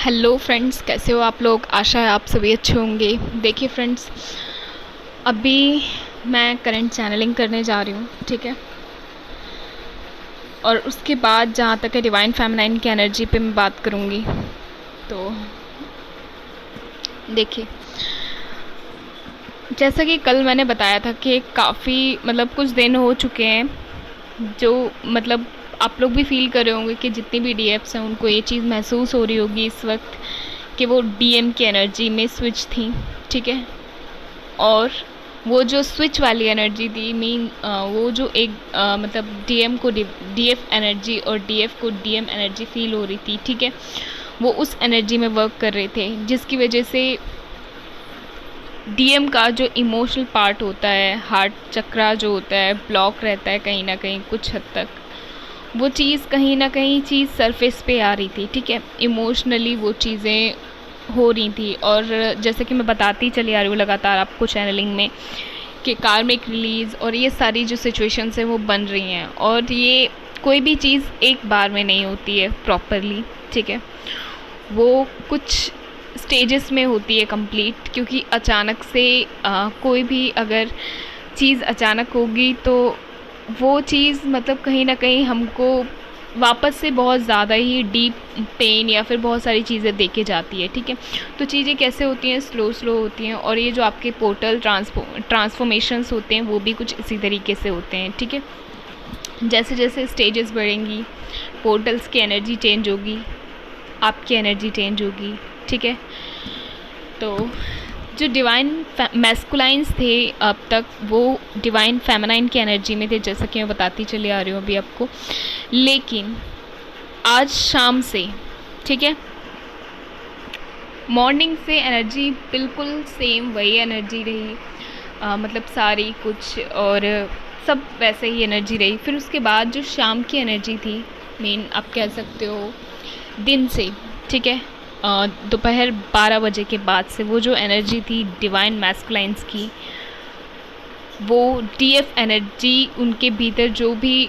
Hello friends, कैसे हो आप लोग। आशा है आप सभी अच्छे होंगे। देखिए फ्रेंड्स, अभी मैं करंट चैनलिंग करने जा रही हूँ, ठीक है। और उसके बाद जहाँ तक है डिवाइन फेमिनाइन की एनर्जी पे मैं बात करूँगी। तो देखिए, जैसा कि कल मैंने बताया था कि काफ़ी कुछ दिन हो चुके हैं, जो आप लोग भी फील कर रहे होंगे कि जितनी भी डीएफ्स हैं उनको ये चीज़ महसूस हो रही होगी इस वक्त कि वो डीएम की एनर्जी में स्विच थी, ठीक है। और वो जो स्विच वाली एनर्जी थी वो जो एक डीएम को डीएफ एनर्जी और डीएफ को डीएम एनर्जी फील हो रही थी, ठीक है। वो उस एनर्जी में वर्क कर रहे थे, जिसकी वजह से डीएम का जो इमोशनल पार्ट होता है, हार्ट चक्रा जो होता है, ब्लॉक रहता है कहीं ना कहीं कुछ हद तक। वो चीज़ कहीं ना कहीं चीज़ सरफेस पे आ रही थी, ठीक है। इमोशनली वो चीज़ें हो रही थी। और जैसे कि मैं बताती चली आ रही हूँ लगातार आपको चैनलिंग में कि कार्मिक रिलीज़ और ये सारी जो सिचुएशंस हैं वो बन रही हैं। और ये कोई भी चीज़ एक बार में नहीं होती है प्रॉपरली, ठीक है। वो कुछ स्टेजेस में होती है कंप्लीट, क्योंकि अचानक से कोई भी अगर चीज़ अचानक होगी तो वो चीज़ कहीं ना कहीं हमको वापस से बहुत ज़्यादा ही डीप पेन या फिर बहुत सारी चीज़ें देके जाती है, ठीक है। तो चीज़ें कैसे होती हैं, स्लो स्लो होती हैं। और ये जो आपके पोर्टल ट्रांसफॉर्मेशंस होते हैं वो भी कुछ इसी तरीके से होते हैं, ठीक है। जैसे जैसे स्टेजेस बढ़ेंगी, पोर्टल्स की एनर्जी चेंज होगी, आपकी एनर्जी चेंज होगी, ठीक है। तो जो डिवाइन मैस्कुलाइंस थे अब तक, वो डिवाइन फेमिनाइन की एनर्जी में थे, जैसा कि मैं बताती चली आ रही हूँ अभी आपको। लेकिन आज शाम से, ठीक है, मॉर्निंग से एनर्जी बिल्कुल सेम वही एनर्जी रही, सारी कुछ और सब वैसे ही एनर्जी रही। फिर उसके बाद जो शाम की एनर्जी थी, आप कह सकते हो दिन से, ठीक है, दोपहर 12 बजे के बाद से वो जो एनर्जी थी डिवाइन मैस्कुलाइंस की, वो डीएफ एनर्जी, उनके भीतर जो भी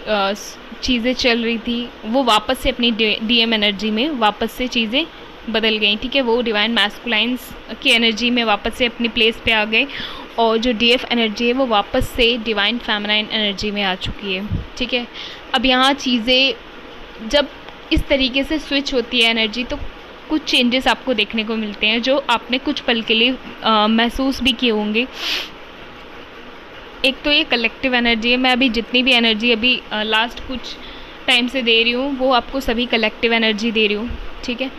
चीज़ें चल रही थी वो वापस से अपनी डीएम एनर्जी में वापस से चीज़ें बदल गई, ठीक है। वो डिवाइन मैस्कुलाइंस की एनर्जी में वापस से अपनी प्लेस पे आ गए। और जो डीएफ एनर्जी है वो वापस से डिवाइन फेमिनाइन एनर्जी में आ चुकी है, ठीक है। अब यहाँ चीज़ें जब इस तरीके से स्विच होती है एनर्जी, तो कुछ चेंजेस आपको देखने को मिलते हैं जो आपने कुछ पल के लिए महसूस भी किए होंगे। एक तो ये कलेक्टिव एनर्जी है। मैं अभी जितनी भी एनर्जी अभी लास्ट कुछ टाइम से दे रही हूँ वो आपको सभी कलेक्टिव एनर्जी दे रही हूँ, ठीक है।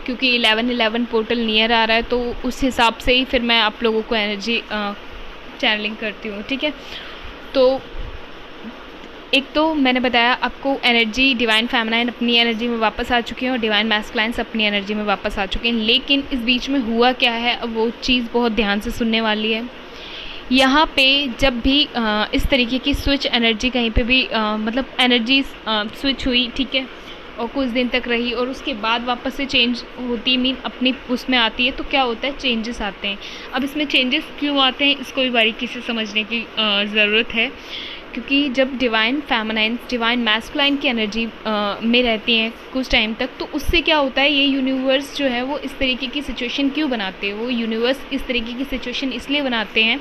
क्योंकि 11-11 पोर्टल नियर आ रहा है, तो उस हिसाब से ही फिर मैं आप लोगों को एनर्जी चैनलिंग करती हूँ, ठीक है। तो एक तो मैंने बताया आपको, एनर्जी डिवाइन फेमिनाइन अपनी एनर्जी में वापस आ चुकी है और डिवाइन मैस्कुलाइंस अपनी एनर्जी में वापस आ चुके हैं। लेकिन इस बीच में हुआ क्या है, अब वो चीज़ बहुत ध्यान से सुनने वाली है। यहाँ पे जब भी इस तरीके की स्विच एनर्जी कहीं पे भी एनर्जी स्विच हुई, ठीक है, और कुछ दिन तक रही और उसके बाद वापस से चेंज होती, अपनी उसमें आती है, तो क्या होता है, चेंजेस आते हैं। अब इसमें चेंजेस क्यों आते हैं इसको भी बारीकी से समझने की ज़रूरत है। क्योंकि जब डिवाइन फेमिनाइन डिवाइन मैस्कुलाइन की एनर्जी में रहती हैं कुछ टाइम तक, तो उससे क्या होता है, ये यूनिवर्स जो है वो इस तरीके की सिचुएशन क्यों बनाते हैं, वो यूनिवर्स इस तरीके की सिचुएशन इसलिए बनाते हैं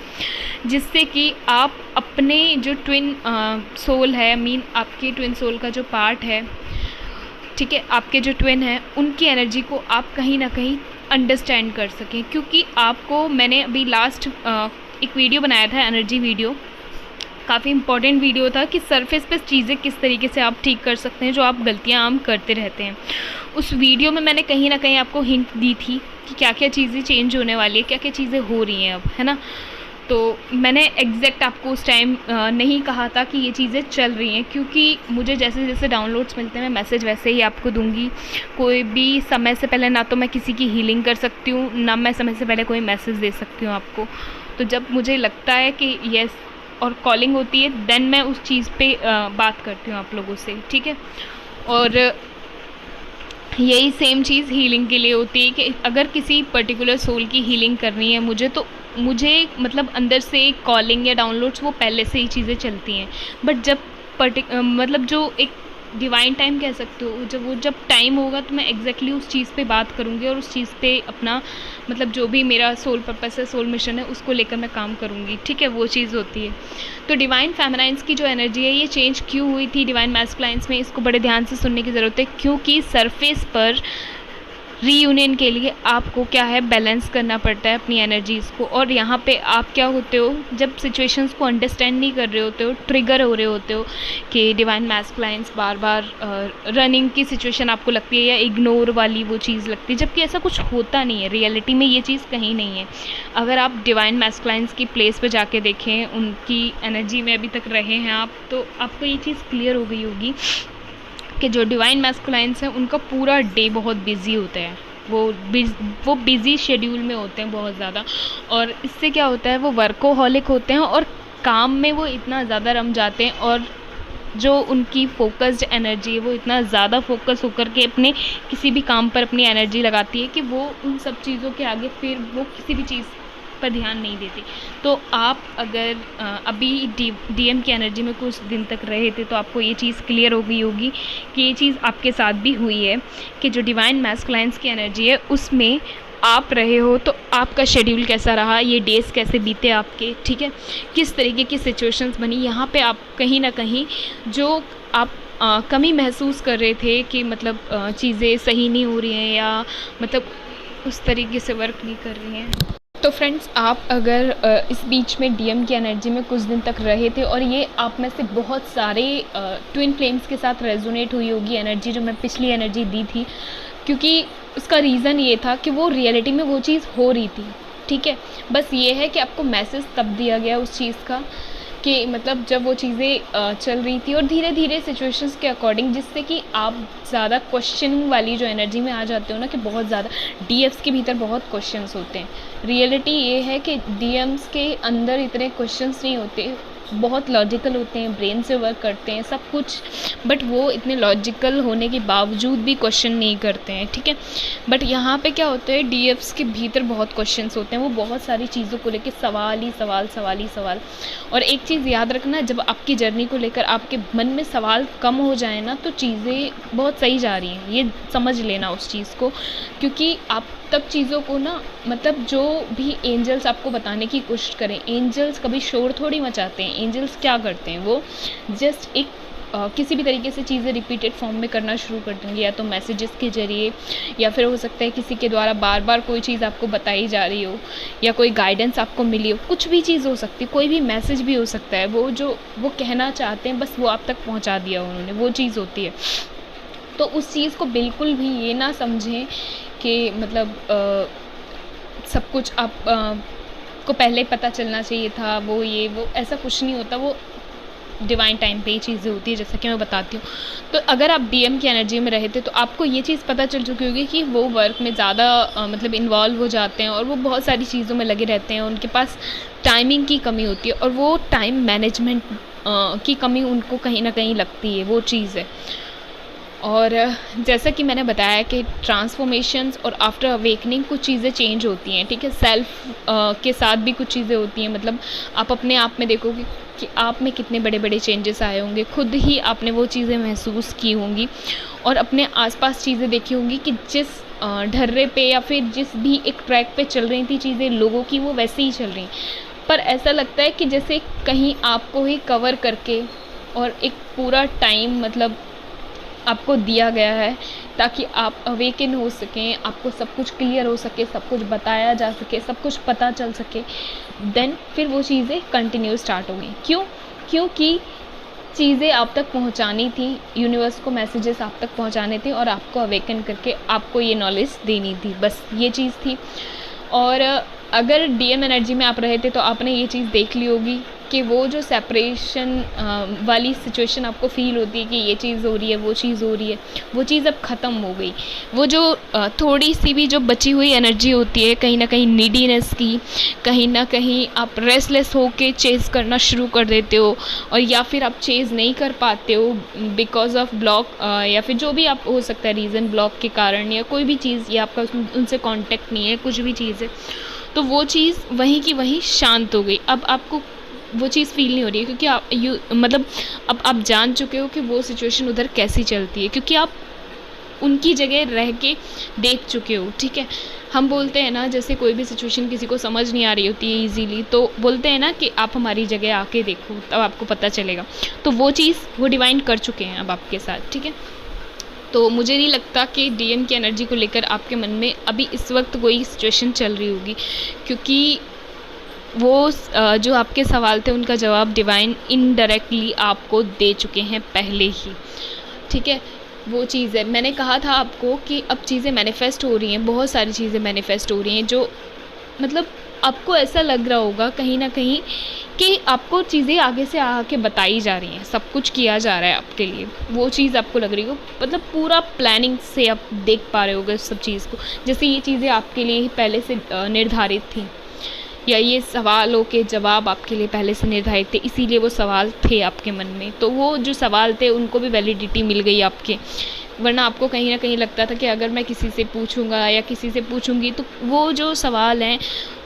जिससे कि आप अपने जो ट्विन सोल है, आपके ट्विन सोल का जो पार्ट है, ठीक है, आपके जो ट्विन है, उनकी एनर्जी को आप कहीं ना कहीं अंडरस्टैंड कर सकें। क्योंकि आपको मैंने अभी लास्ट एक वीडियो बनाया था, एनर्जी वीडियो, काफ़ी इंपॉर्टेंट वीडियो था कि सरफेस पे चीज़ें किस तरीके से आप ठीक कर सकते हैं जो आप गलतियां आम करते रहते हैं। उस वीडियो में मैंने कहीं ना कहीं आपको हिंट दी थी कि क्या क्या चीज़ें चेंज होने वाली है, क्या क्या चीज़ें हो रही हैं अब, है ना। तो मैंने एग्जैक्ट आपको उस टाइम नहीं कहा था कि ये चीज़ें चल रही हैं, क्योंकि मुझे जैसे जैसे डाउनलोड्स मिलते हैं मैं मैसेज वैसे ही आपको दूंगी। कोई भी समय से पहले ना तो मैं किसी की हीलिंग कर सकती हूँ, ना मैं समय से पहले कोई मैसेज दे सकती हूँ आपको। तो जब मुझे लगता है कि यस और कॉलिंग होती है, देन मैं उस चीज़ पे बात करती हूँ आप लोगों से, ठीक है। और यही सेम चीज़ हीलिंग के लिए होती है कि अगर किसी पर्टिकुलर सोल की हीलिंग करनी है मुझे, तो मुझे अंदर से कॉलिंग या डाउनलोड्स वो पहले से ही चीज़ें चलती हैं। बट जब जो एक डिवाइन टाइम कह सकते हो। जब टाइम होगा तो मैं एग्जैक्टली उस चीज़ पे बात करूँगी और उस चीज़ पे अपना मतलब जो भी मेरा सोल पर्पस है, सोल मिशन है, उसको लेकर मैं काम करूँगी, ठीक है, वो चीज़ होती है। तो डिवाइन फेमिनाइंस की जो एनर्जी है ये चेंज क्यों हुई थी डिवाइन मैस्कुलाइंस में, इसको बड़े ध्यान से सुनने की ज़रूरत है, क्योंकि सरफेस पर रीयूनियन के लिए आपको क्या है, बैलेंस करना पड़ता है अपनी एनर्जीज़ को। और यहाँ पे आप क्या होते हो, जब सिचुएशंस को अंडरस्टैंड नहीं कर रहे होते हो, ट्रिगर हो रहे होते हो कि डिवाइन मैस्कुलाइंस बार बार रनिंग की सिचुएशन आपको लगती है या इग्नोर वाली वो चीज़ लगती है, जबकि ऐसा कुछ होता नहीं है, रियलिटी में ये चीज़ कहीं नहीं है। अगर आप डिवाइन मैस्कुलाइंस की प्लेस पर जाके देखें, उनकी एनर्जी में अभी तक रहे हैं आप, तो आपको ये चीज़ क्लियर हो गई होगी कि जो डिवाइन मैस्कुलाइंस हैं उनका पूरा डे बहुत बिजी होता है, वो बिज़ी शेड्यूल में होते हैं बहुत ज़्यादा। और इससे क्या होता है, वो वर्कोहॉलिक होते हैं और काम में वो इतना ज़्यादा रम जाते हैं, और जो उनकी फोकस्ड एनर्जी है वो इतना ज़्यादा फोकस होकर के अपने किसी भी काम पर अपनी एनर्जी लगाती है कि वो उन सब चीज़ों के आगे फिर वो किसी भी चीज़ पर ध्यान नहीं देती। तो आप अगर अभी डीएम की एनर्जी में कुछ दिन तक रहे थे तो आपको ये चीज़ क्लियर हो गई होगी कि ये चीज़ आपके साथ भी हुई है कि जो डिवाइन मैस्कुलाइंस की एनर्जी है उसमें आप रहे हो, तो आपका शेड्यूल कैसा रहा, ये डेज़ कैसे बीते आपके, ठीक है, किस तरीके की सिचुएशंस बनी। यहाँ पे आप कहीं ना कहीं जो आप कमी महसूस कर रहे थे कि मतलब चीज़ें सही नहीं हो रही हैं या मतलब उस तरीके से वर्क नहीं कर रही हैं। तो फ्रेंड्स, आप अगर इस बीच में डीएम की एनर्जी में कुछ दिन तक रहे थे और ये आप में से बहुत सारे ट्विन फ्लेम्स के साथ रेजोनेट हुई होगी एनर्जी जो मैं पिछली एनर्जी दी थी, क्योंकि उसका रीज़न ये था कि वो रियलिटी में वो चीज़ हो रही थी, ठीक है। बस ये है कि आपको मैसेज तब दिया गया उस चीज़ का कि मतलब जब वो चीज़ें चल रही थी और धीरे धीरे सिचुएशंस के अकॉर्डिंग, जिससे कि आप ज़्यादा क्वेश्चनिंग वाली जो एनर्जी में आ जाते हो ना, कि बहुत ज़्यादा डीएफ्स के भीतर बहुत क्वेश्चंस होते हैं। रियलिटी ये है कि डीएम्स के अंदर इतने क्वेश्चंस नहीं होते, बहुत लॉजिकल होते हैं, ब्रेन से वर्क करते हैं सब कुछ, बट वो इतने लॉजिकल होने के बावजूद भी क्वेश्चन नहीं करते हैं, ठीक है। बट यहाँ पे क्या होता है, डीएफ्स के भीतर बहुत क्वेश्चंस होते हैं, वो बहुत सारी चीज़ों को लेकर सवाल ही सवाल। और एक चीज़ याद रखना, जब आपकी जर्नी को लेकर आपके मन में सवाल कम हो जाए ना, तो चीज़ें बहुत सही जा रही हैं, ये समझ लेना उस चीज़ को। क्योंकि आप तब चीज़ों को ना, मतलब जो भी एंजल्स आपको बताने की कोशिश करें, एंजल्स कभी शोर थोड़ी मचाते हैं। एंजल्स क्या करते हैं, वो जस्ट एक किसी भी तरीके से चीज़ें रिपीटेड फॉर्म में करना शुरू कर देंगे, या तो मैसेजेस के ज़रिए, या फिर हो सकता है किसी के द्वारा बार बार कोई चीज़ आपको बताई जा रही हो, या कोई गाइडेंस आपको मिली हो, कुछ भी चीज़ हो सकती है, कोई भी मैसेज भी हो सकता है। वो जो वो कहना चाहते हैं बस वो आप तक पहुंचा दिया उन्होंने, वो चीज़ होती है। तो उस चीज़ को बिल्कुल भी ये ना समझें कि मतलब सब कुछ आप को पहले पता चलना चाहिए था, वो ऐसा कुछ नहीं होता। वो डिवाइन टाइम पे ही चीज़ें होती है, जैसा कि मैं बताती हूँ। तो अगर आप डीएम की एनर्जी में रहे थे तो आपको ये चीज़ पता चल चुकी होगी कि वो वर्क में ज़्यादा मतलब इन्वॉल्व हो जाते हैं और वो बहुत सारी चीज़ों में लगे रहते हैं। उनके पास टाइमिंग की कमी होती है और वो टाइम मैनेजमेंट की कमी उनको कहीं ना कहीं लगती है, वो चीज़ है। और जैसा कि मैंने बताया कि ट्रांसफॉर्मेशंस और आफ्टर अवेकनिंग कुछ चीज़ें चेंज होती हैं, ठीक है। सेल्फ के साथ भी कुछ चीज़ें होती हैं, मतलब आप अपने आप में देखोगे कि आप में कितने बड़े बड़े चेंजेस आए होंगे, खुद ही आपने वो चीज़ें महसूस की होंगी और अपने आसपास चीज़ें देखी होंगी कि जिस ढर्रे पे या फिर जिस भी एक ट्रैक पे चल रही थी चीज़ें लोगों की, वो वैसे ही चल रही। पर ऐसा लगता है कि जैसे कहीं आपको ही कवर करके और एक पूरा टाइम मतलब आपको दिया गया है ताकि आप अवेकन हो सकें, आपको सब कुछ क्लियर हो सके, सब कुछ बताया जा सके, सब कुछ पता चल सके। देन फिर वो चीज़ें कंटिन्यू स्टार्ट हो गई। क्योंकि चीज़ें आप तक पहुंचानी थी, यूनिवर्स को मैसेजेस आप तक पहुंचाने थे और आपको अवेकन करके आपको ये नॉलेज देनी थी, बस ये चीज़ थी। और अगर डीएम एनर्जी में आप रहे थे तो आपने ये चीज़ देख ली होगी कि वो जो सेपरेशन वाली सिचुएशन आपको फील होती है कि ये चीज़ हो रही है, वो चीज़ हो रही है, वो चीज़ अब ख़त्म हो गई। वो जो थोड़ी सी भी जो बची हुई एनर्जी होती है कहीं ना कहीं नीडीनेस की, कहीं ना कहीं आप रेस्टलेस होके चेज़ करना शुरू कर देते हो, और या फिर आप चेज़ नहीं कर पाते हो बिकॉज ऑफ ब्लॉक, या फिर जो भी आप हो सकता है रीज़न, ब्लॉक के कारण या कोई भी चीज़, या आपका उनसे कॉन्टेक्ट नहीं है, कुछ भी चीज़ है, तो वो चीज़ वहीं की वहीं शांत हो गई। अब आपको वो चीज़ फील नहीं हो रही है, क्योंकि मतलब अब आप जान चुके हो कि वो सिचुएशन उधर कैसी चलती है, क्योंकि आप उनकी जगह रह के देख चुके हो। ठीक है, हम बोलते हैं ना, जैसे कोई भी सिचुएशन किसी को समझ नहीं आ रही होती है इजीली, तो बोलते हैं ना कि आप हमारी जगह आके देखो, तब आपको पता चलेगा। तो वो चीज़ वो डिवाइन कर चुके हैं अब आपके साथ। ठीक है, तो मुझे नहीं लगता कि डीएम की एनर्जी को लेकर आपके मन में अभी इस वक्त कोई सिचुएशन चल रही होगी, क्योंकि वो जो आपके सवाल थे उनका जवाब डिवाइन इनडायरेक्टली आपको दे चुके हैं पहले ही। ठीक है, वो चीज़ है, मैंने कहा था आपको कि अब चीज़ें मैनिफेस्ट हो रही हैं, बहुत सारी चीज़ें मैनिफेस्ट हो रही हैं, जो मतलब आपको ऐसा लग रहा होगा कहीं ना कहीं कि आपको चीज़ें आगे से आके बताई जा रही हैं, सब कुछ किया जा रहा है आपके लिए। वो चीज़ आपको लग रही हो, मतलब पूरा प्लानिंग से आप देख पा रहे होगे सब चीज़ को, जैसे ये चीज़ें आपके लिए पहले से निर्धारित थी, या ये सवालों के जवाब आपके लिए पहले से निर्धारित थे, इसीलिए वो सवाल थे आपके मन में। तो वो जो सवाल थे उनको भी वैलिडिटी मिल गई आपके, वरना आपको कहीं ना कहीं लगता था कि अगर मैं किसी से पूछूंगा या किसी से पूछूंगी तो वो जो सवाल हैं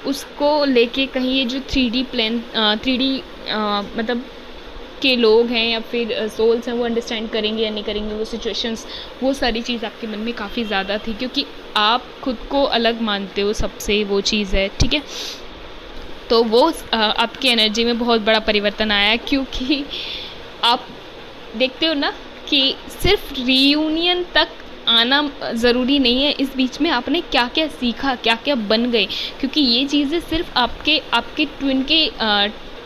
उसको लेके कहीं ये जो 3D प्लान 3D मतलब के लोग हैं या फिर सोल्स हैं, वो अंडरस्टैंड करेंगे या नहीं करेंगे वो सिचुएशंस, वो सारी चीज़ आपके मन में काफ़ी ज़्यादा थी, क्योंकि आप खुद को अलग मानते हो सबसे, वो चीज़ है। ठीक है, तो वो आपकी एनर्जी में बहुत बड़ा परिवर्तन आया, क्योंकि आप देखते हो ना कि सिर्फ रीयूनियन तक आना ज़रूरी नहीं है, इस बीच में आपने क्या क्या सीखा, क्या क्या बन गए, क्योंकि ये चीज़ें सिर्फ आपके ट्विन के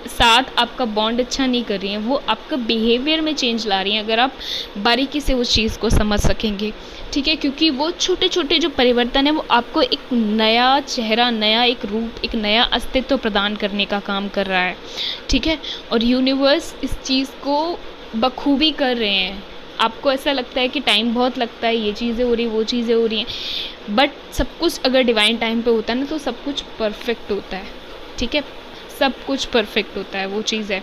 साथ आपका बॉन्ड अच्छा नहीं कर रही हैं, वो आपका बिहेवियर में चेंज ला रही हैं, अगर आप बारीकी से उस चीज़ को समझ सकेंगे। ठीक है, क्योंकि वो छोटे छोटे जो परिवर्तन है वो आपको एक नया चेहरा, नया एक रूप, एक नया अस्तित्व प्रदान करने का काम कर रहा है। ठीक है, और यूनिवर्स इस चीज़ को बखूबी कर रहे हैं। आपको ऐसा लगता है कि टाइम बहुत लगता है, ये चीज़ें हो रही, वो चीज़ें हो रही हैं, बट सब कुछ अगर डिवाइन टाइम पे होता है ना तो सब कुछ परफेक्ट होता है। ठीक है, सब कुछ परफेक्ट होता है, वो चीज़ है।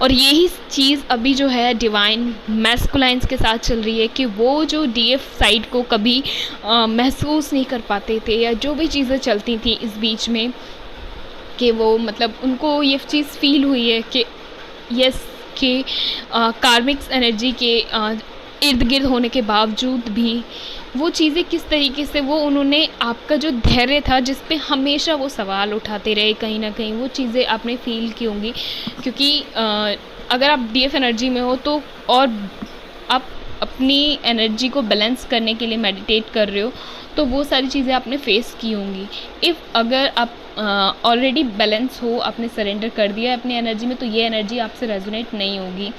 और यही चीज़ अभी जो है डिवाइन मैस्कुलाइंस के साथ चल रही है, कि वो जो डीएफ साइड को कभी महसूस नहीं कर पाते थे, या जो भी चीज़ें चलती थी इस बीच में, कि वो मतलब उनको ये चीज़ फील हुई है कि यस, कि कार्मिक्स एनर्जी के इर्द गिर्द होने के बावजूद भी वो चीज़ें किस तरीके से वो उन्होंने आपका जो धैर्य था, जिस पे हमेशा वो सवाल उठाते रहे, कहीं ना कहीं वो चीज़ें आपने फील की होंगी, क्योंकि अगर आप डीएफ एनर्जी में हो तो, और आप अपनी एनर्जी को बैलेंस करने के लिए मेडिटेट कर रहे हो, तो वो सारी चीज़ें आपने फेस की होंगी। अगर आप ऑलरेडी बैलेंस हो, आपने सरेंडर कर दिया है अपनी एनर्जी में, तो ये एनर्जी आपसे रेजोनेट नहीं होगी।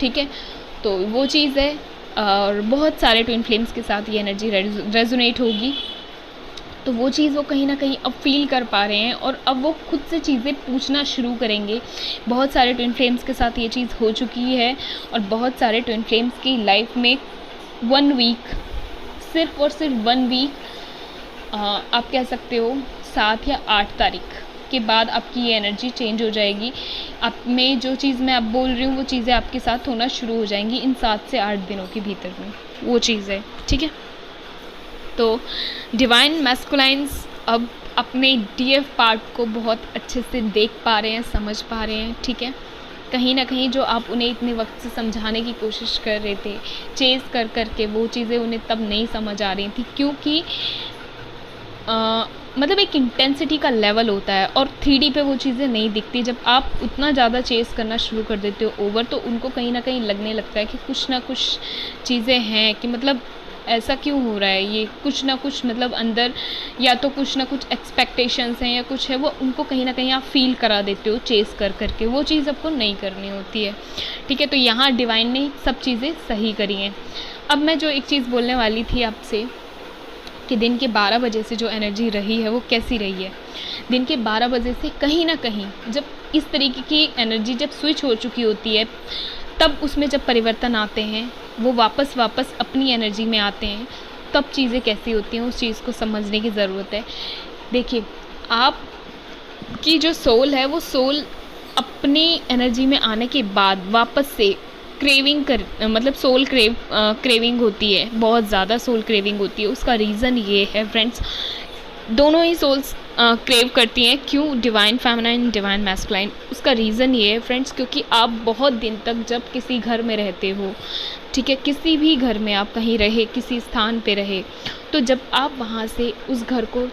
ठीक है, तो वो चीज़ है, और बहुत सारे ट्विन फ्लेम्स के साथ ये एनर्जी रेजोनेट होगी, तो वो चीज़ वो कहीं ना कहीं अब फील कर पा रहे हैं, और अब वो खुद से चीज़ें पूछना शुरू करेंगे। बहुत सारे ट्विन फ्लेम्स के साथ ये चीज़ हो चुकी है, और बहुत सारे ट्विन फ्लेम्स की लाइफ में 1 वीक, सिर्फ और सिर्फ 1 वीक आप कह सकते हो 7 या 8 तारीख के बाद आपकी ये एनर्जी चेंज हो जाएगी। आप में जो चीज़ मैं अब बोल रही हूँ वो चीज़ें आपके साथ होना शुरू हो जाएंगी इन 7 से 8 दिनों के भीतर में, वो चीज़ है। ठीक है, तो डिवाइन मैस्कुलाइंस अब अपने डीएफ पार्ट को बहुत अच्छे से देख पा रहे हैं, समझ पा रहे हैं। ठीक है, कहीं ना कहीं जो आप उन्हें इतने वक्त से समझाने की कोशिश कर रहे थे, चेज़ कर करके, वो चीज़ें उन्हें तब नहीं समझ आ रही थी, क्योंकि मतलब एक इंटेंसिटी का लेवल होता है, और 3D पे वो चीज़ें नहीं दिखती। जब आप उतना ज़्यादा चेज़ करना शुरू कर देते हो ओवर, तो उनको कहीं ना कहीं लगने लगता है कि कुछ ना कुछ चीज़ें हैं, कि मतलब ऐसा क्यों हो रहा है, ये कुछ ना कुछ मतलब अंदर, या तो कुछ ना कुछ एक्सपेक्टेशंस हैं या कुछ है, वो उनको कहीं ना कहीं आप फील करा देते हो चेज़ कर करके। वो चीज़ आपको नहीं करनी होती है। ठीक है, तो यहाँ डिवाइन ने सब चीज़ें सही करी हैं। अब मैं जो एक चीज़ बोलने वाली थी आपसे, कि दिन के 12 बजे से जो एनर्जी रही है वो कैसी रही है। दिन के 12 बजे से कहीं ना कहीं जब इस तरीके की एनर्जी जब स्विच हो चुकी होती है, तब उसमें जब परिवर्तन आते हैं, वो वापस अपनी एनर्जी में आते हैं, तब चीज़ें कैसी होती हैं उस चीज़ को समझने की ज़रूरत है। देखिए, आप की जो सोल है वो सोल अपनी एनर्जी में आने के बाद वापस से क्रेविंग मतलब सोल क्रेविंग होती है, बहुत ज़्यादा सोल क्रेविंग होती है। उसका रीज़न ये है फ्रेंड्स दोनों ही सोल्स क्रेव करती हैं। क्यों डिवाइन फेमिनाइन, डिवाइन मैस्कुलाइन? उसका रीज़न ये है फ्रेंड्स, क्योंकि आप बहुत दिन तक जब किसी घर में रहते हो, ठीक है, किसी भी घर में आप कहीं रहे, किसी स्थान पे रहे, तो जब आप वहाँ से उस घर को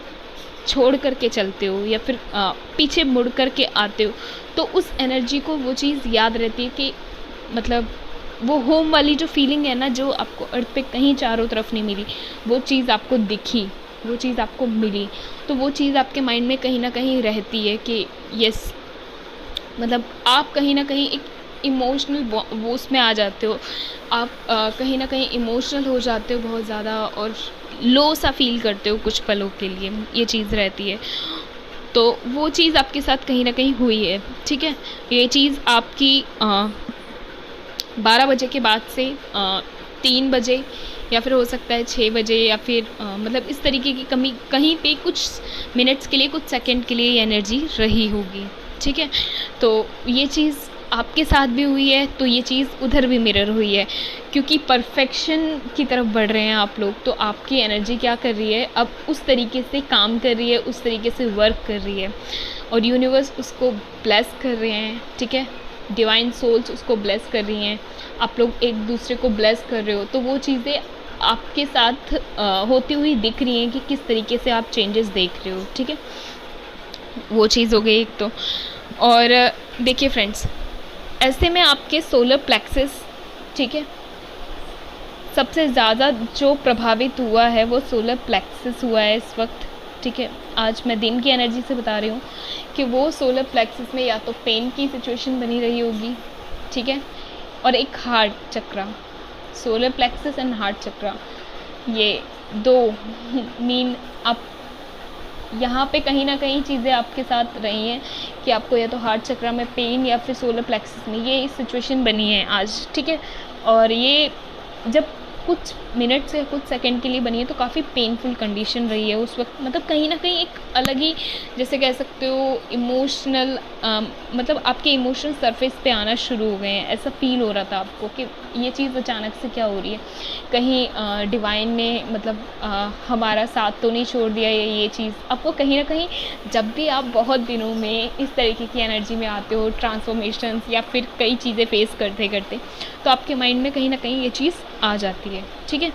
छोड़ कर के चलते हो या फिर पीछे मुड़ कर के आते हो, तो उस एनर्जी को वो चीज़ याद रहती है कि मतलब वो होम वाली जो फीलिंग है ना, जो आपको अर्थ पे कहीं चारों तरफ नहीं मिली, वो चीज़ आपको दिखी, वो चीज़ आपको मिली, तो वो चीज़ आपके माइंड में कहीं ना कहीं रहती है कि यस, मतलब आप कहीं ना कहीं एक इमोशनल वो उसमें आ जाते हो, आप कहीं ना कहीं इमोशनल हो जाते हो बहुत ज़्यादा, और लो सा फील करते हो कुछ पलों के लिए, ये चीज़ रहती है। तो वो चीज़ आपके साथ कहीं ना कहीं हुई है, ठीक है। ये चीज़ आपकी 12 बजे के बाद से 3 बजे या फिर हो सकता है 6 बजे या फिर मतलब इस तरीके की कमी कहीं पे कुछ मिनट्स के लिए, कुछ सेकंड के लिए ये एनर्जी रही होगी, ठीक है। तो ये चीज़ आपके साथ भी हुई है, तो ये चीज़ उधर भी मिरर हुई है, क्योंकि परफेक्शन की तरफ बढ़ रहे हैं आप लोग, तो आपकी एनर्जी क्या कर रही है, अब उस तरीके से काम कर रही है, उस तरीके से वर्क कर रही है, और यूनिवर्स उसको ब्लेस कर रहे हैं, ठीक है। डिवाइन सोल्स उसको ब्लेस कर रही हैं, आप लोग एक दूसरे को ब्लेस कर रहे हो, तो वो चीज़ें आपके साथ होती हुई दिख रही हैं कि किस तरीके से आप चेंजेस देख रहे हो, ठीक है। वो चीज़ हो गई एक तो। और देखिए फ्रेंड्स, ऐसे में आपके सोलर प्लेक्सस, ठीक है, सबसे ज़्यादा जो प्रभावित हुआ है वो सोलर प्लेक्सस हुआ है इस वक्त, ठीक है। आज मैं दिन की एनर्जी से बता रही हूँ कि वो सोलर प्लेक्सस में या तो पेन की सिचुएशन बनी रही होगी, ठीक है, और एक heart chakra, solar plexus and heart chakra, ये दो मीन आप यहाँ पे कहीं ना कहीं चीज़ें आपके साथ रही हैं कि आपको या तो हार्ट चक्रा में पेन या फिर सोलर प्लेक्सस में ये सिचुएशन बनी है आज, ठीक है। और ये जब कुछ मिनट से कुछ सेकंड के लिए बनी है तो काफ़ी पेनफुल कंडीशन रही है उस वक्त, मतलब कहीं ना कहीं एक अलग ही, जैसे कह सकते हो इमोशनल, मतलब आपके इमोशंस सरफेस पे आना शुरू हो गए हैं, ऐसा फील हो रहा था आपको कि ये चीज़ अचानक से क्या हो रही है, कहीं डिवाइन ने मतलब हमारा साथ तो नहीं छोड़ दिया, ये चीज़ आपको कहीं ना कहीं, जब भी आप बहुत दिनों में इस तरीके की एनर्जी में आते हो, ट्रांसफॉर्मेशंस या फिर कई चीज़ें फेस करते करते, तो आपके माइंड में कहीं ना कहीं ये चीज़ आ जाती है, ठीक है।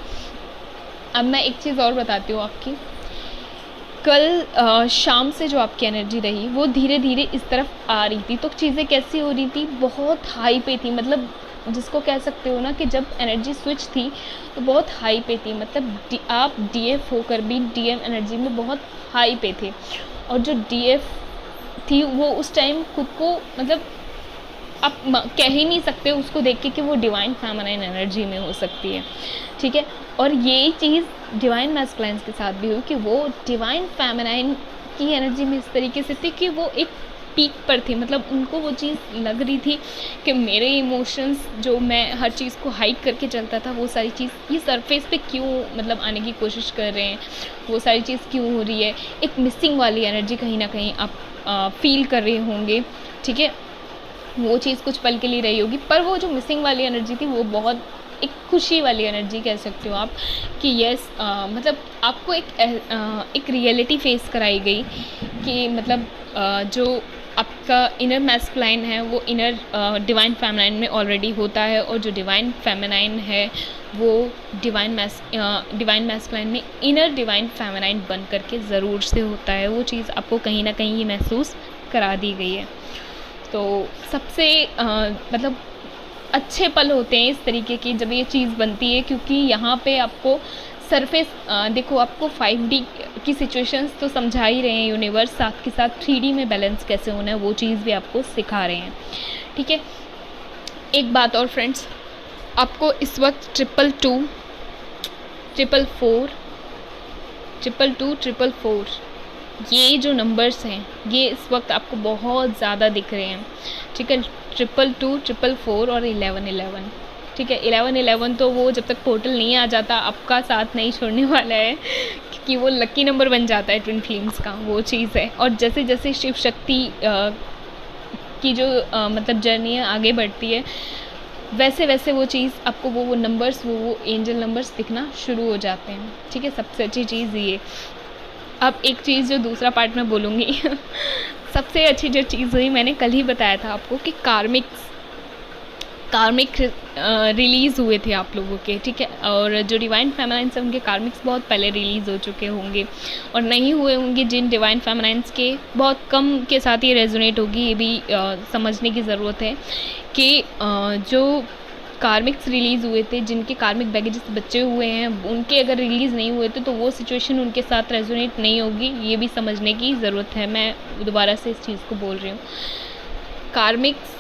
अब मैं एक चीज़ और बताती हूँ आपकी, कल शाम से जो आपकी एनर्जी रही वो धीरे धीरे इस तरफ आ रही थी, तो चीज़ें कैसी हो रही थी, बहुत हाई पे थी, मतलब जिसको कह सकते हो ना कि जब एनर्जी स्विच थी तो बहुत हाई पे थी, मतलब आप डीएफ होकर भी डीएम एनर्जी में बहुत हाई पे थे, और जो डीएफ थी वो उस टाइम खुद को मतलब आप कह ही नहीं सकते उसको देख के कि वो डिवाइन फेमिनाइन एनर्जी में हो सकती है, ठीक है। और ये चीज़ डिवाइन मैस्कुलाइन के साथ भी हुई कि वो डिवाइन फेमिनाइन की एनर्जी में इस तरीके से थी कि वो एक पीक पर थी, मतलब उनको वो चीज़ लग रही थी कि मेरे इमोशंस जो मैं हर चीज़ को हाइड करके चलता था, वो सारी चीज़ ये सरफेस पे क्यों मतलब आने की कोशिश कर रहे हैं, वो सारी चीज़ क्यों हो रही है, एक मिसिंग वाली एनर्जी कहीं ना कहीं आप फील कर रहे होंगे, ठीक है। वो चीज़ कुछ पल के लिए रही होगी, पर वो जो मिसिंग वाली एनर्जी थी वो बहुत एक खुशी वाली एनर्जी कह सकते हो आप कि यस, मतलब आपको एक रियलिटी फेस कराई गई कि मतलब जो आपका इनर मैस्कुलाइन है वो इनर डिवाइन फेमिनाइन में ऑलरेडी होता है, और जो डिवाइन फेमिनाइन है वो डिवाइन मैस्कुलाइन में इनर डिवाइन फेमिनाइन बन करके ज़रूर से होता है। वो चीज़ आपको कहीं ना कहीं ये महसूस करा दी गई है। तो सबसे मतलब अच्छे पल होते हैं इस तरीके की जब ये चीज़ बनती है, क्योंकि यहाँ पे आपको सरफेस देखो, आपको 5D की सिचुएशंस तो समझा ही रहे हैं यूनिवर्स, साथ के साथ 3D में बैलेंस कैसे होना है वो चीज़ भी आपको सिखा रहे हैं, ठीक है। एक बात और फ्रेंड्स, आपको इस वक्त 222, 444, 222, 444 ये जो नंबर्स हैं ये इस वक्त आपको बहुत ज़्यादा दिख रहे हैं, ठीक है। 222, 444 और 1111, ठीक है। 1111 तो वो जब तक पोर्टल नहीं आ जाता आपका साथ नहीं छोड़ने वाला है, क्योंकि वो लकी नंबर बन जाता है ट्विन फ्लेम्स का, वो चीज़ है। और जैसे जैसे शिव शक्ति की जो मतलब जर्नी है आगे बढ़ती है, वैसे वैसे वो चीज़ आपको वो नंबर्स वो एंजल नंबर्स दिखना शुरू हो जाते हैं, ठीक है। सबसे अच्छी चीज़ ये। अब एक चीज़ जो दूसरा पार्ट में बोलूँगी सबसे अच्छी जो चीज़ हुई, मैंने कल ही बताया था आपको कि कार्मिक रिलीज़ हुए थे आप लोगों के, ठीक है। और जो डिवाइन फेमिनाइन्स हैं उनके कार्मिक्स बहुत पहले रिलीज़ हो चुके होंगे, और नहीं हुए होंगे जिन डिवाइन फेमिनाइन्स के बहुत कम के साथ ये रेजोनेट होगी। ये भी समझने की ज़रूरत है कि जो कार्मिक्स रिलीज़ हुए थे, जिनके कार्मिक बैगेजेस बचे हुए हैं, उनके अगर रिलीज़ नहीं हुए थे तो वो सिचुएशन उनके साथ रेजोनेट नहीं होगी। ये भी समझने की ज़रूरत है। मैं दोबारा से इस चीज़ को बोल रही हूँ। कार्मिक्स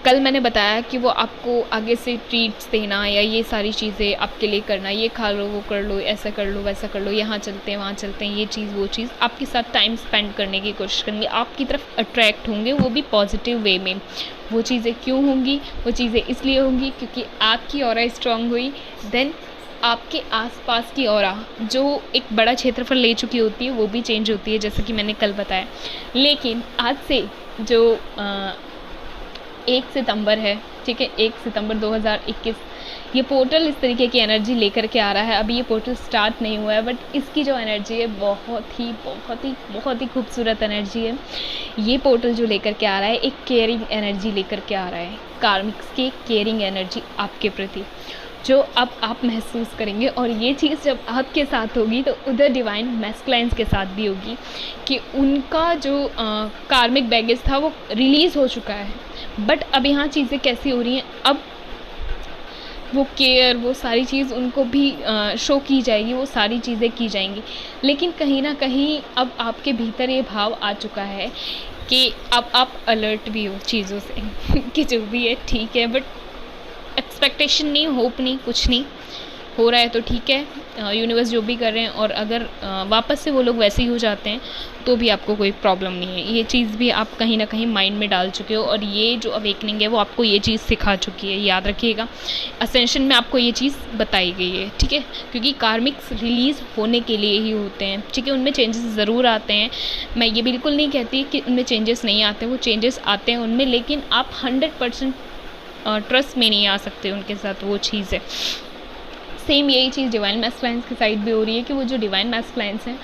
कल मैंने बताया कि वो आपको आगे से ट्रीट्स देना या ये सारी चीज़ें आपके लिए करना, ये खा लो, वो कर लो, ऐसा कर लो, वैसा कर लो, यहाँ चलते हैं, वहाँ चलते हैं, ये चीज़ वो चीज़, आपके साथ टाइम स्पेंड करने की कोशिश करेंगे, आपकी तरफ अट्रैक्ट होंगे, वो भी पॉजिटिव वे में। वो चीज़ें क्यों होंगी? वो चीज़ें इसलिए होंगी क्योंकि आपकी ऑरा स्ट्रांग हुई, देन आपके आसपास की ऑरा जो एक बड़ा क्षेत्रफल ले चुकी होती है वो भी चेंज होती है, जैसा कि मैंने कल बताया। लेकिन आज से जो 1 सितंबर है, ठीक है, 1 सितंबर 2021, ये पोर्टल इस तरीके की एनर्जी लेकर के आ रहा है। अभी ये पोर्टल स्टार्ट नहीं हुआ है, बट इसकी जो एनर्जी है बहुत ही खूबसूरत एनर्जी है। ये पोर्टल जो लेकर के आ रहा है एक केयरिंग एनर्जी लेकर के आ रहा है, कार्मिक्स की केयरिंग एनर्जी आपके प्रति, जो अब आप महसूस करेंगे। और ये चीज़ जब आपके साथ होगी तो उधर डिवाइन मैस्कुलाइन्स के साथ भी होगी कि उनका जो कार्मिक बैगेज था वो रिलीज़ हो चुका है। बट अब यहाँ चीज़ें कैसी हो रही हैं, अब वो केयर, वो सारी चीज़ उनको भी शो की जाएगी, वो सारी चीज़ें की जाएंगी। लेकिन कहीं ना कहीं अब आपके भीतर ये भाव आ चुका है कि अब आप अलर्ट भी हो चीज़ों से कि जो भी है ठीक है, बट एक्सपेक्टेशन नहीं, होप नहीं, कुछ नहीं हो रहा है तो ठीक है, यूनिवर्स जो भी कर रहे हैं। और अगर वापस से वो लोग वैसे ही हो जाते हैं तो भी आपको कोई प्रॉब्लम नहीं है। ये चीज़ भी आप कहीं ना कहीं माइंड में डाल चुके हो, और ये जो अवेकनिंग है वो आपको ये चीज़ सिखा चुकी है। याद रखिएगा, असेंशन में आपको ये चीज़ बताई गई है, ठीक है, क्योंकि कार्मिक्स रिलीज़ होने के लिए ही होते हैं, ठीक है। उनमें चेंजेस ज़रूर आते हैं, मैं ये बिल्कुल नहीं कहती कि उनमें चेंजेस नहीं आते, वो चेंजेस आते हैं उनमें, लेकिन आप 100% ट्रस्ट में नहीं आ सकते उनके साथ, वो चीज़ है। सेम यही चीज़ डिवाइन मैस्कुलाइन्स की साइड भी हो रही है कि वो जो डिवाइन मैस्कुलाइन्स हैं,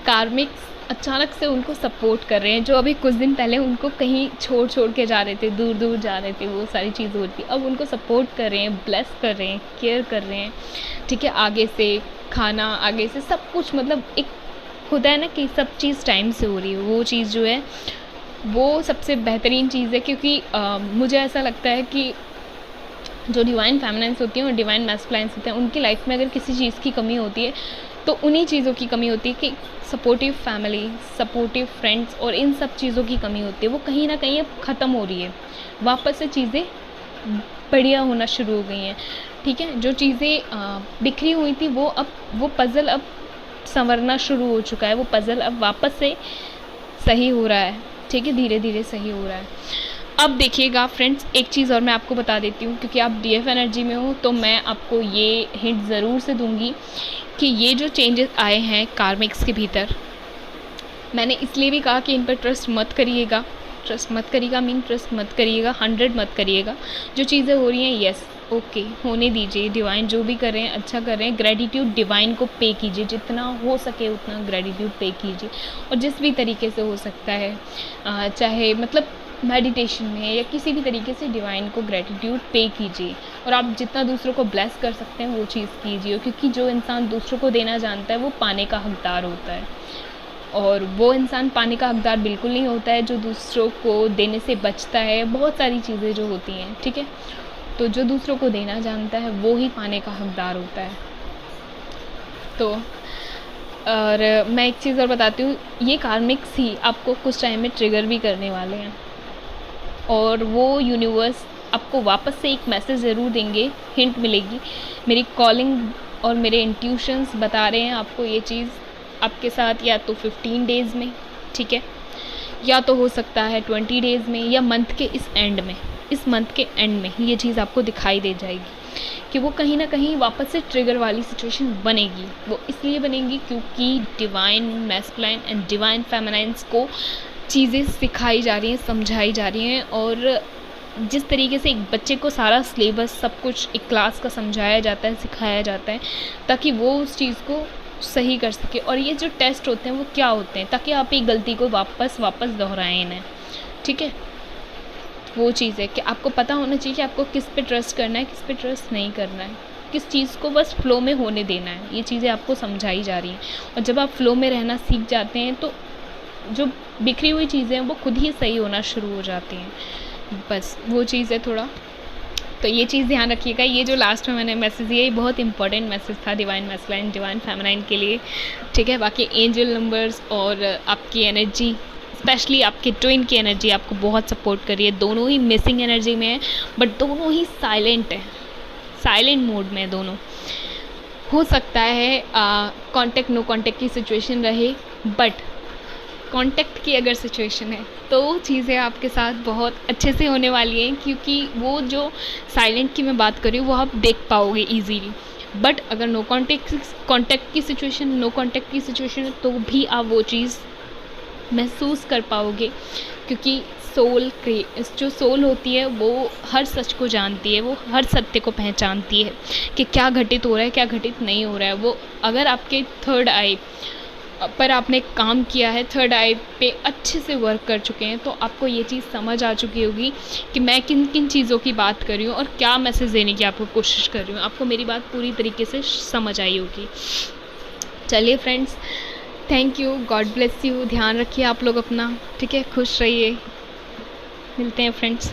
कार्मिक्स अचानक से उनको सपोर्ट कर रहे हैं, जो अभी कुछ दिन पहले उनको कहीं छोड़ के जा रहे थे, दूर दूर जा रहे थे, वो सारी चीज़ हो रही थी, अब उनको सपोर्ट कर रहे हैं, ब्लेस कर रहे हैं, केयर कर रहे हैं, ठीक है। आगे से खाना, आगे से सब कुछ, मतलब एक होता है ना कि सब चीज़ टाइम से हो रही है, वो चीज़ जो है वो सबसे बेहतरीन चीज़ है। क्योंकि मुझे ऐसा लगता है कि जो डिवाइन फेमिनाइन्स होती हैं और डिवाइन मैस्कुलाइन्स होते हैं, उनकी लाइफ में अगर किसी चीज़ की कमी होती है तो उन्हीं चीज़ों की कमी होती है कि सपोर्टिव फैमिली, सपोर्टिव फ्रेंड्स, और इन सब चीज़ों की कमी होती है। वो कहीं ना कहीं अब ख़त्म हो रही है, वापस से चीज़ें बढ़िया होना शुरू हो गई हैं, ठीक है। जो चीज़ें बिखरी हुई थी वो पज़ल अब संवरना शुरू हो चुका है, वो पज़ल अब वापस से सही हो रहा है, ठीक है, धीरे धीरे सही हो रहा है। अब देखिएगा फ्रेंड्स, एक चीज़ और मैं आपको बता देती हूँ, क्योंकि आप डीएफ एनर्जी में हो तो मैं आपको ये हिंट ज़रूर से दूंगी कि ये जो चेंजेस आए हैं कार्मिक्स के भीतर, मैंने इसलिए भी कहा कि इन पर ट्रस्ट मत करिएगा। ट्रस्ट मत करिएगा मीन ट्रस्ट मत करिएगा, 100 मत करिएगा। जो चीज़ें हो रही हैं, यस ओके, होने दीजिए, डिवाइन जो भी कर रहे हैं अच्छा कर रहे हैं। ग्रेटिट्यूड डिवाइन को पे कीजिए, जितना हो सके उतना ग्रेटिट्यूड पे कीजिए, और जिस भी तरीके से हो सकता है, चाहे मतलब मेडिटेशन में या किसी भी तरीके से डिवाइन को ग्रेटिट्यूड पे कीजिए। और आप जितना दूसरों को ब्लेस कर सकते हैं वो चीज़ कीजिए, क्योंकि जो इंसान दूसरों को देना जानता है वो पाने का हकदार होता है, और वो इंसान पाने का हकदार बिल्कुल नहीं होता है जो दूसरों को देने से बचता है। बहुत सारी चीज़ें जो होती हैं, ठीक है, तो जो दूसरों को देना जानता है वो ही पाने का हकदार होता है। तो और मैं एक चीज़ और बताती हूँ, ये कार्मिक्स ही आपको कुछ टाइम में ट्रिगर भी करने वाले हैं, और वो यूनिवर्स आपको वापस से एक मैसेज ज़रूर देंगे, हिंट मिलेगी। मेरी कॉलिंग और मेरे इंट्यूशंस बता रहे हैं आपको ये चीज़ आपके साथ, या तो 15 डेज़ में, ठीक है, या तो हो सकता है 20 डेज़ में, या मंथ के इस मंथ के एंड में ये चीज़ आपको दिखाई दे जाएगी कि वो कहीं ना कहीं वापस से ट्रिगर वाली सिचुएशन बनेगी। वो इसलिए बनेगी क्योंकि डिवाइन मैस्कुलाइन एंड डिवाइन फेमिनाइन्स को चीज़ें सिखाई जा रही हैं, समझाई जा रही हैं, और जिस तरीके से एक बच्चे को सारा सिलेबस सब कुछ एक क्लास का समझाया जाता है, सिखाया जाता है, ताकि वो उस चीज़ को सही कर सके। और ये जो टेस्ट होते हैं वो क्या होते हैं, ताकि आप एक गलती को वापस दोहराएं इन्हें, ठीक है। वो चीज़ है कि आपको पता होना चाहिए कि आपको किस पे ट्रस्ट करना है, किस पे ट्रस्ट नहीं करना है, किस चीज़ को बस फ्लो में होने देना है। ये चीज़ें आपको समझाई जा रही हैं, और जब आप फ्लो में रहना सीख जाते हैं तो जो बिखरी हुई चीज़ें हैं वो खुद ही सही होना शुरू हो जाती हैं। बस वो चीज़ है थोड़ा, तो ये चीज़ ध्यान रखिएगा। ये जो लास्ट में मैंने मैसेज दिया, ये बहुत इंपॉर्टेंट मैसेज था डिवाइन मैस्कुलाइन, डिवाइन फेमिनाइन के लिए, ठीक है। बाकी एंजल नंबर्स और आपकी एनर्जी, स्पेशली आपके ट्विन की एनर्जी आपको बहुत सपोर्ट कर रही है। दोनों ही मिसिंग एनर्जी में है, बट दोनों ही साइलेंट है, साइलेंट मोड में दोनों। हो सकता है कांटेक्ट नो कांटेक्ट की सिचुएशन रहे, बट कांटेक्ट की अगर सिचुएशन है तो चीज़ें आपके साथ बहुत अच्छे से होने वाली हैं, क्योंकि वो जो साइलेंट की मैं बात कर रही हूँ वो आप देख पाओगे इजीली। बट अगर नो कांटेक्ट की सिचुएशन है तो भी आप वो चीज़ महसूस कर पाओगे, क्योंकि जो सोल होती है वो हर सच को जानती है, वो हर सत्य को पहचानती है कि क्या घटित हो रहा है, क्या घटित नहीं हो रहा है। वो अगर आपके थर्ड आई पर आपने काम किया है, थर्ड आई पे अच्छे से वर्क कर चुके हैं, तो आपको ये चीज़ समझ आ चुकी होगी कि मैं किन किन चीज़ों की बात कर रही हूँ और क्या मैसेज देने की आपको कोशिश कर रही हूँ। आपको मेरी बात पूरी तरीके से समझ आई होगी। चलिए friends, thank you, God bless you, ध्यान रखिए आप लोग अपना, ठीक है, खुश रहिए, मिलते हैं फ्रेंड्स।